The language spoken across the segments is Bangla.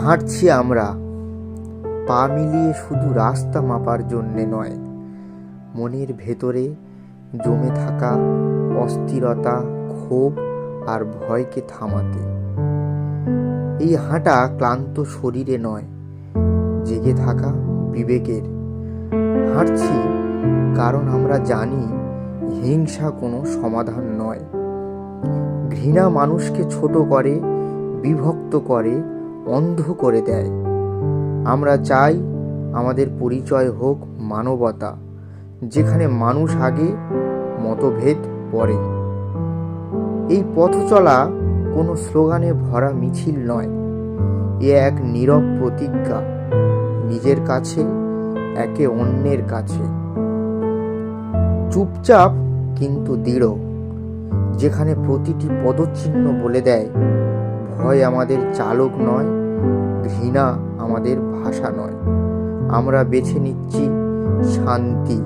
হাঁটছি আমরা পা মিলিয়ে শুধু রাস্তা মাপার জন্যে নয়, মনের ভেতরে জমে থাকা অস্থিরতা, ক্ষোভ আর ভয়কে থামাতে। এই হাঁটা ক্লান্ত শরীরে নয়, জেগে থাকা বিবেকের। হাঁটছি কারণ আমরা জানি হিংসা কোনো সমাধান নয়। ঘৃণা মানুষকে ছোট করে, বিভক্ত করে, অন্ধ করে দেয়। আমরা চাই আমাদের পরিচয় হোক মানবতা, যেখানে মানুষ আগে, মতভেদ পরে। এই পথ চলা কোনো স্লোগানে ভরা মিছিল নয়, এ এক নীরব প্রতিজ্ঞা, নিজের কাছে, একে অন্যের কাছে। চুপচাপ কিন্তু দৃঢ়, যেখানে প্রতিটি পদচিহ্ন বলে দেয় ভয় আমাদের চালক নয়, ঘৃণা আমাদের ভাষা নয়। আমরা বেছে নিচ্ছি শান্তি,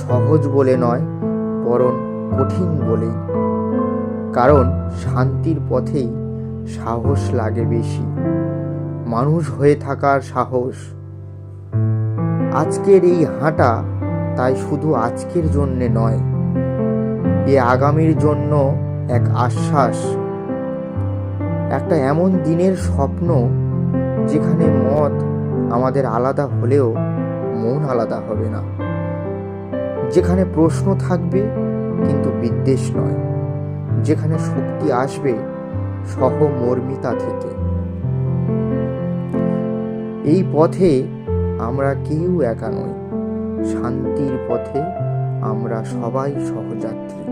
সহজ বলে নয়, বরং কঠিন বলেই। কারণ শান্তির পথেই সাহস লাগে বেশি, মানুষ হয়ে থাকার সাহস। আজকের এই হাঁটা তাই শুধু আজকের জন্যে নয়, এ আগামীর জন্য এক আশ্বাস, একটা এমন দিনের স্বপ্ন যেখানে মত আমাদের আলাদা হলেও মন আলাদা হবে না, যেখানে প্রশ্ন থাকবে কিন্তু বিদ্বেষ নয়, যেখানে শক্তি আসবে সহমর্মিতা থেকে। এই পথে আমরা কেউ একা নই, শান্তির পথে আমরা সবাই সহযাত্রী।